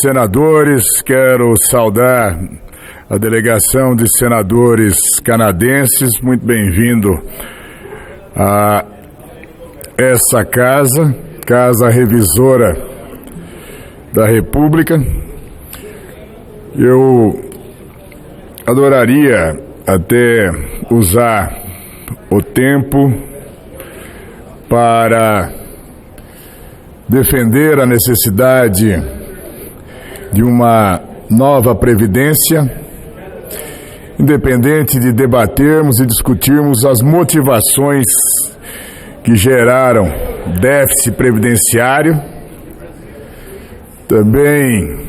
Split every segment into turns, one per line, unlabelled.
Senadores, quero saudar a delegação de senadores canadenses. Muito bem-vindo a essa casa revisora da República. Eu adoraria até usar o tempo para defender a necessidade de uma nova Previdência, independente de debatermos e discutirmos as motivações que geraram déficit previdenciário. Também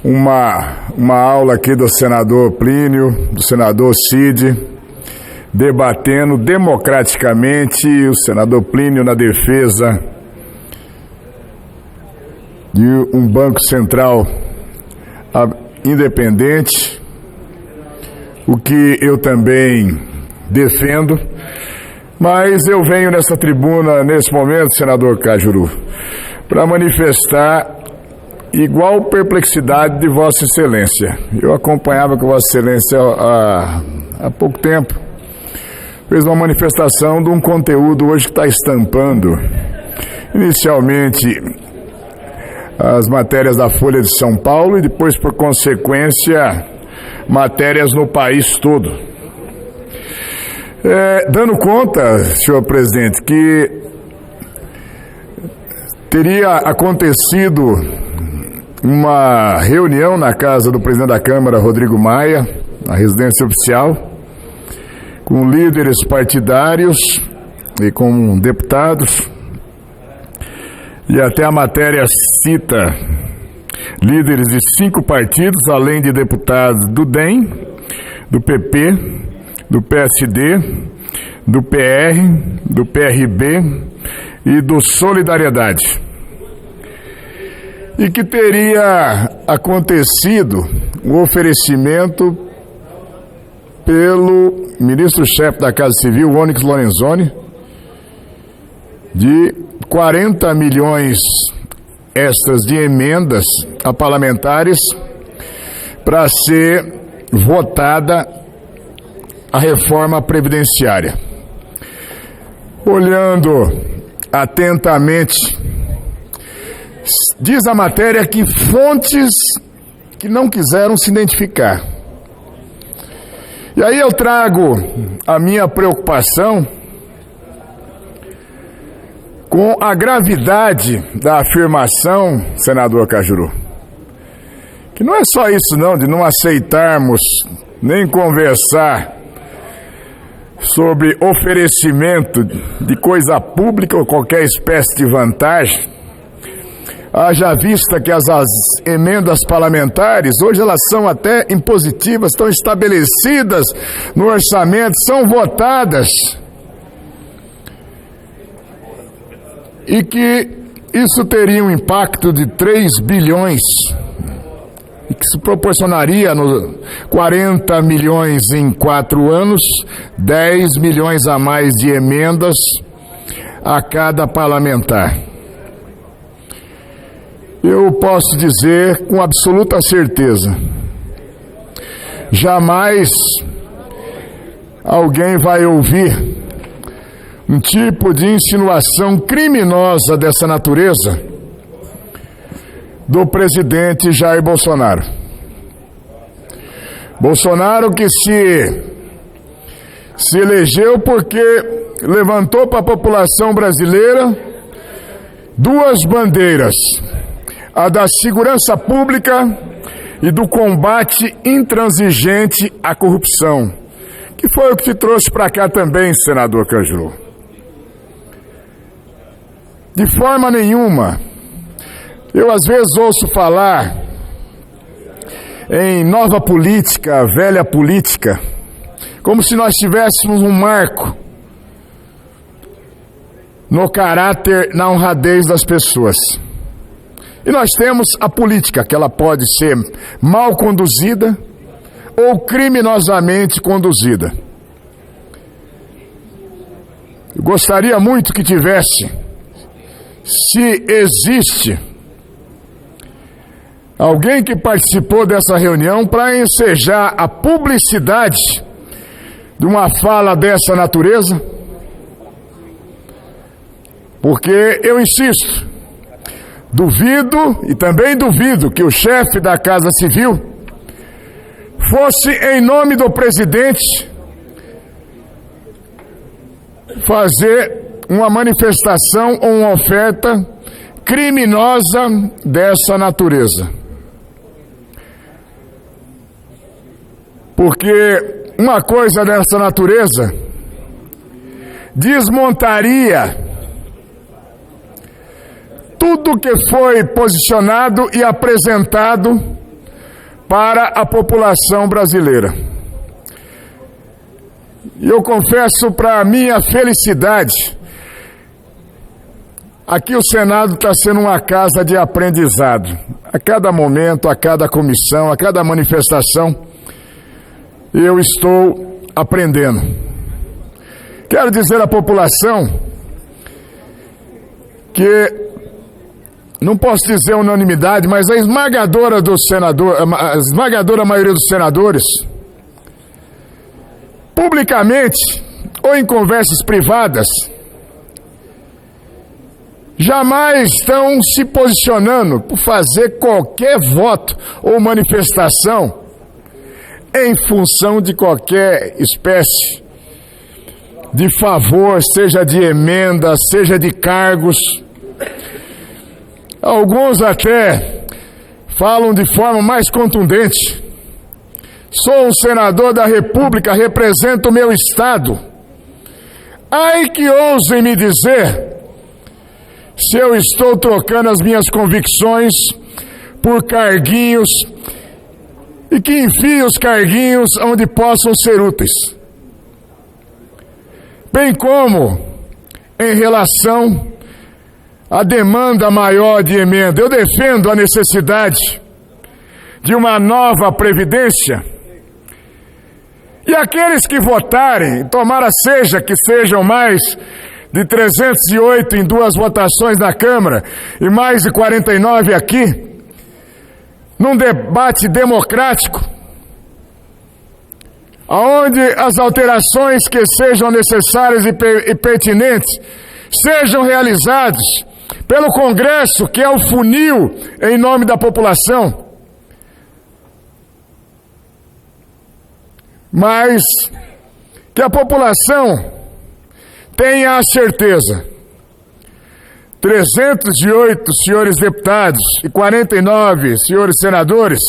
uma aula aqui do senador Plínio, do senador Cid, debatendo democraticamente, o senador Plínio na defesa de um Banco Central independente, o que eu também defendo, mas eu venho nessa tribuna, nesse momento, senador Cajuru, para manifestar igual perplexidade de Vossa Excelência. Eu acompanhava com Vossa Excelência há pouco tempo, fez uma manifestação de um conteúdo hoje que está estampando, inicialmente, as matérias da Folha de São Paulo e depois, por consequência, matérias no país todo. Dando conta, senhor presidente, que teria acontecido uma reunião na casa do presidente da Câmara, Rodrigo Maia, na residência oficial, com líderes partidários e com deputados. E até a matéria cita líderes de 5 partidos, além de deputados do DEM, do PP, do PSD, do PR, do PRB e do Solidariedade. E que teria acontecido o oferecimento pelo ministro-chefe da Casa Civil, Onyx Lorenzoni, de 40 milhões extras de emendas a parlamentares para ser votada a reforma previdenciária. Olhando atentamente, diz a matéria que fontes que não quiseram se identificar. E aí eu trago a minha preocupação com a gravidade da afirmação, senador Cajuru, que não é só isso não, de não aceitarmos nem conversar sobre oferecimento de coisa pública ou qualquer espécie de vantagem, haja vista que as emendas parlamentares, hoje elas são até impositivas, estão estabelecidas no orçamento, são votadas, e que isso teria um impacto de 3 bilhões, e que se proporcionaria 40 milhões em 4 anos, 10 milhões a mais de emendas a cada parlamentar. Eu posso dizer com absoluta certeza, jamais alguém vai ouvir um tipo de insinuação criminosa dessa natureza do presidente Jair Bolsonaro. Bolsonaro que se elegeu porque levantou para a população brasileira 2 bandeiras, a da segurança pública e do combate intransigente à corrupção, que foi o que te trouxe para cá também, senador Cajuru. De forma nenhuma, eu às vezes ouço falar em nova política, velha política, como se nós tivéssemos um marco no caráter, na honradez das pessoas. E nós temos a política, que ela pode ser mal conduzida ou criminosamente conduzida. Eu gostaria muito que tivesse, se existe Alguém que participou dessa reunião para ensejar a publicidade de uma fala dessa natureza? Porque eu insisto, duvido e também duvido que o chefe da Casa Civil fosse, em nome do presidente, fazer uma manifestação ou uma oferta criminosa dessa natureza. Porque uma coisa dessa natureza desmontaria tudo que foi posicionado e apresentado para a população brasileira. E eu confesso, para minha felicidade, aqui o Senado está sendo uma casa de aprendizado. A cada momento, a cada comissão, a cada manifestação, eu estou aprendendo. Quero dizer à população que, não posso dizer unanimidade, mas a esmagadora maioria dos senadores, publicamente ou em conversas privadas, jamais estão se posicionando por fazer qualquer voto ou manifestação em função de qualquer espécie de favor, seja de emenda, seja de cargos. Alguns até falam de forma mais contundente: sou um senador da República, represento o meu Estado. Ai que ousem me dizer se eu estou trocando as minhas convicções por carguinhos e que enfie os carguinhos onde possam ser úteis. Bem como em relação à demanda maior de emenda. Eu defendo a necessidade de uma nova Previdência, e aqueles que votarem, tomara seja que sejam mais de 308 em 2 votações na Câmara e mais de 49 aqui, num debate democrático, onde as alterações que sejam necessárias e pertinentes sejam realizadas pelo Congresso, que é o funil em nome da população. Mas que a população tenha a certeza: 308 senhores deputados e 49 senhores senadores,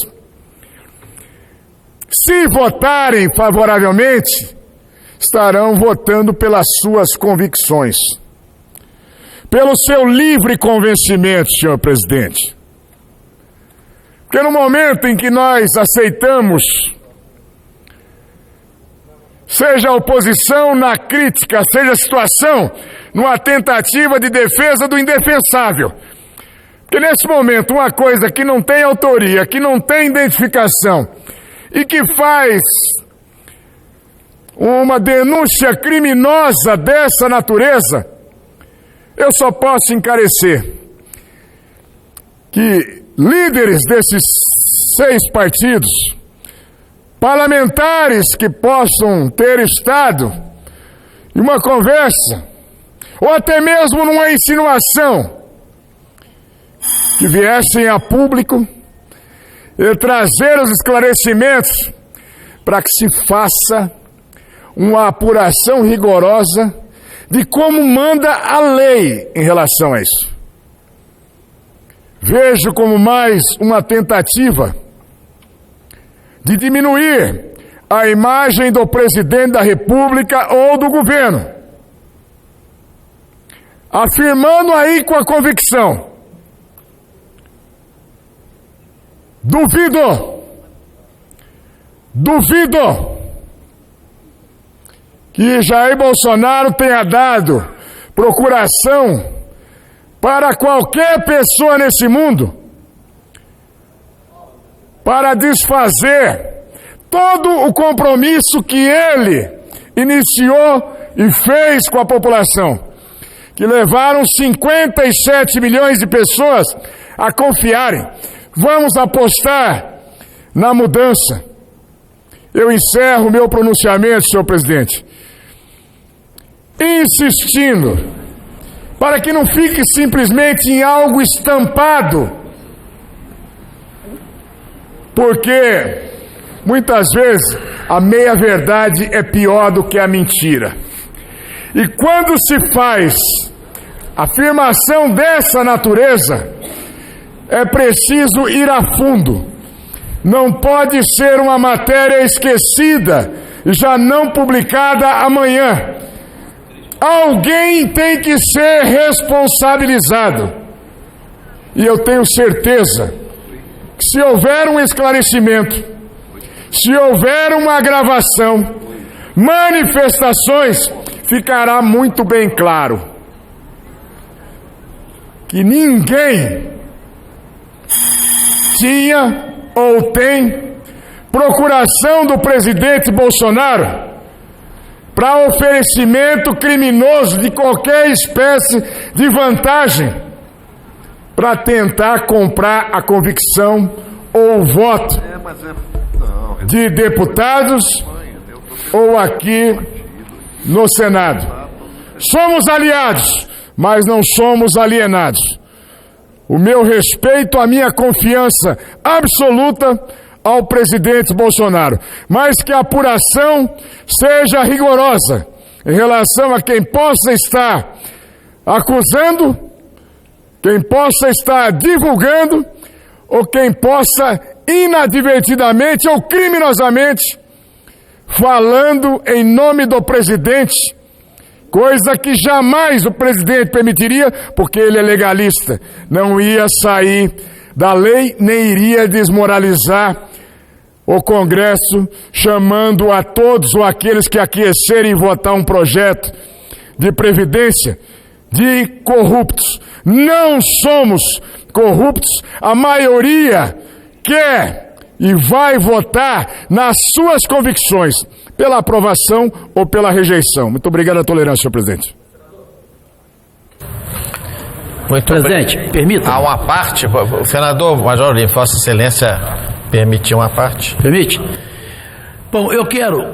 se votarem favoravelmente, estarão votando pelas suas convicções, pelo seu livre convencimento, senhor presidente. Porque no momento em que nós aceitamos, seja a oposição na crítica, seja a situação numa tentativa de defesa do indefensável. Porque nesse momento, uma coisa que não tem autoria, que não tem identificação e que faz uma denúncia criminosa dessa natureza, eu só posso encarecer que líderes desses 6 partidos, parlamentares que possam ter estado em uma conversa, ou até mesmo numa insinuação, que viessem a público e trazer os esclarecimentos para que se faça uma apuração rigorosa de como manda a lei em relação a isso. Vejo como mais uma tentativa de diminuir a imagem do presidente da República ou do governo, afirmando aí com a convicção: duvido que Jair Bolsonaro tenha dado procuração para qualquer pessoa nesse mundo para desfazer todo o compromisso que ele iniciou e fez com a população, que levaram 57 milhões de pessoas a confiarem Vamos apostar na mudança. Eu encerro meu pronunciamento, senhor presidente, insistindo para que não fique simplesmente em algo estampado, porque muitas vezes a meia-verdade é pior do que a mentira. E quando se faz afirmação dessa natureza, é preciso ir a fundo. Não pode ser uma matéria esquecida e já não publicada amanhã. Alguém tem que ser responsabilizado. E eu tenho certeza que se houver um esclarecimento, se houver uma gravação, manifestações, ficará muito bem claro que ninguém tinha ou tem procuração do presidente Bolsonaro para oferecimento criminoso de qualquer espécie de vantagem para tentar comprar a convicção ou o voto de deputados ou aqui no Senado. Somos aliados, mas não somos alienados. O meu respeito, a minha confiança absoluta ao presidente Bolsonaro, mas que a apuração seja rigorosa em relação a quem possa estar acusando, quem possa estar divulgando, ou quem possa inadvertidamente ou criminosamente falando em nome do presidente, coisa que jamais o presidente permitiria, porque ele é legalista, não ia sair da lei, nem iria desmoralizar o Congresso, chamando a todos ou aqueles que aquecerem votar um projeto de previdência de corruptos. Não somos corruptos, a maioria quer e vai votar nas suas convicções, pela aprovação ou pela rejeição. Muito obrigado a tolerância, senhor presidente.
Muito presidente, permita.
Há uma parte, o senador Major Olímpio, Vossa Excelência permitir uma parte?
Permite? Bom, eu quero,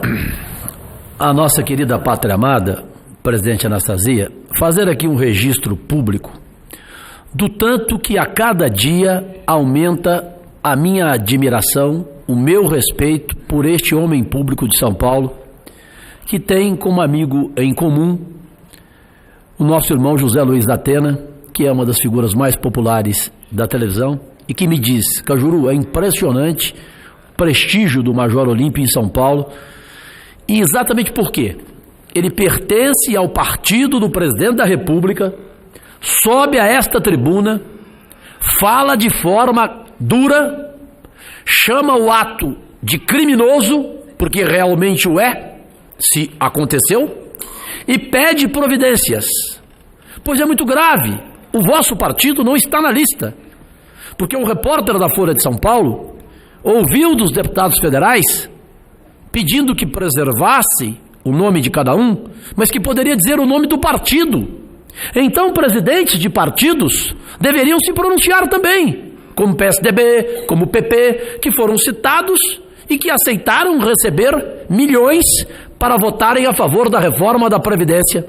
a nossa querida pátria amada, presidente Anastasia, fazer aqui um registro público do tanto que a cada dia aumenta a minha admiração, o meu respeito por este homem público de São Paulo, que tem como amigo em comum o nosso irmão José Luiz da Atena, que é uma das figuras mais populares da televisão, e que me diz: Cajuru, é impressionante o prestígio do Major Olímpio em São Paulo, e exatamente por quê? Ele pertence ao partido do presidente da República, sobe a esta tribuna, fala de forma dura, chama o ato de criminoso, porque realmente o é, se aconteceu, e pede providências. Pois é muito grave, o vosso partido não está na lista, porque o repórter da Folha de São Paulo ouviu dos deputados federais pedindo que preservasse o nome de cada um, mas que poderia dizer o nome do partido. Então, presidentes de partidos deveriam se pronunciar também, como PSDB, como PP, que foram citados e que aceitaram receber milhões para votarem a favor da reforma da Previdência,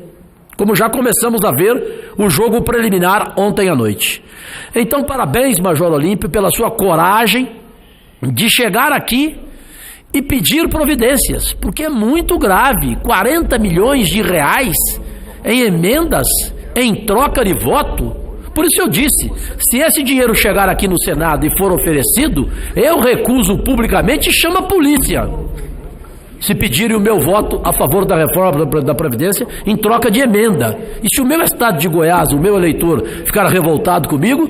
como já começamos a ver o jogo preliminar ontem à noite. Então, parabéns, Major Olímpio, pela sua coragem de chegar aqui e pedir providências, porque é muito grave, 40 milhões de reais em emendas em troca de voto. Por isso eu disse, se esse dinheiro chegar aqui no Senado e for oferecido, eu recuso publicamente e chamo a polícia, se pedirem o meu voto a favor da reforma da Previdência em troca de emenda. E se o meu estado de Goiás, o meu eleitor, ficar revoltado comigo,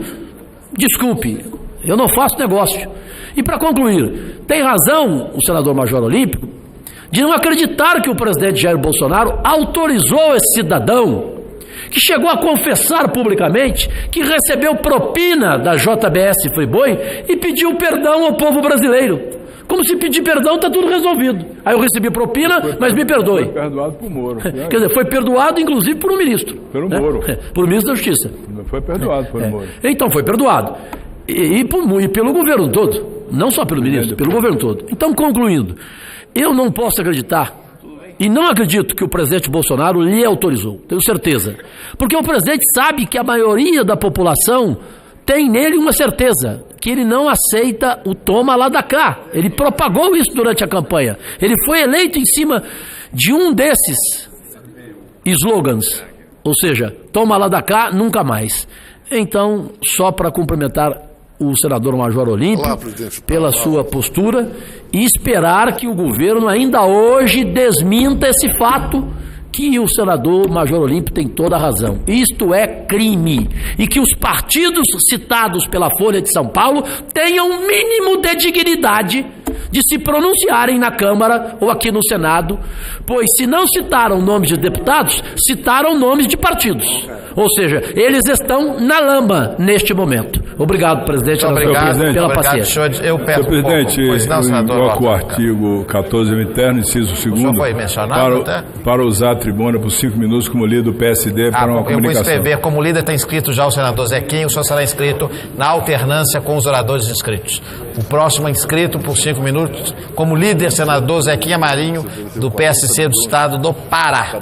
desculpe, eu não faço negócio. E para concluir, tem razão o senador Major Olímpio de não acreditar que o presidente Jair Bolsonaro autorizou esse cidadão, que chegou a confessar publicamente que recebeu propina da JBS Friboi e pediu perdão ao povo brasileiro. Como se pedir perdão está tudo resolvido. Aí eu recebi propina, mas me perdoe.
Foi perdoado por Moro.
Quer dizer, foi perdoado inclusive por um ministro.
Pelo Moro.
Por um ministro da Justiça.
Foi perdoado por Moro.
Então foi perdoado. e pelo governo todo, não só pelo ministro, pelo governo todo. Então, concluindo, eu não posso acreditar, e não acredito que o presidente Bolsonaro lhe autorizou, tenho certeza, porque o presidente sabe que a maioria da população tem nele uma certeza, que ele não aceita o toma lá da cá. Ele propagou isso durante a campanha. Ele foi eleito em cima de um desses slogans, ou seja, toma lá da cá, nunca mais. Então, só para cumprimentar o senador Major Olímpio pela sua postura e esperar que o governo ainda hoje desminta esse fato, que o senador Major Olímpio tem toda a razão. Isto é crime. E que os partidos citados pela Folha de São Paulo tenham um mínimo de dignidade de se pronunciarem na Câmara ou aqui no Senado, pois se não citaram nomes de deputados, citaram nomes de partidos. Ou seja, eles estão na lama neste momento. Obrigado, presidente, pela paciência.
Eu peço
senhor presidente, eu invoco o artigo 14 interno, inciso 2º, para usar a tribuna por 5 minutos como líder do PSD para uma comunicação. Eu vou
escrever, como líder está inscrito já o senador Zequinha, o senhor será inscrito na alternância com os oradores inscritos. O próximo inscrito por 5 minutos, como líder, senador Zequinha Marinho, do PSC do Estado do Pará.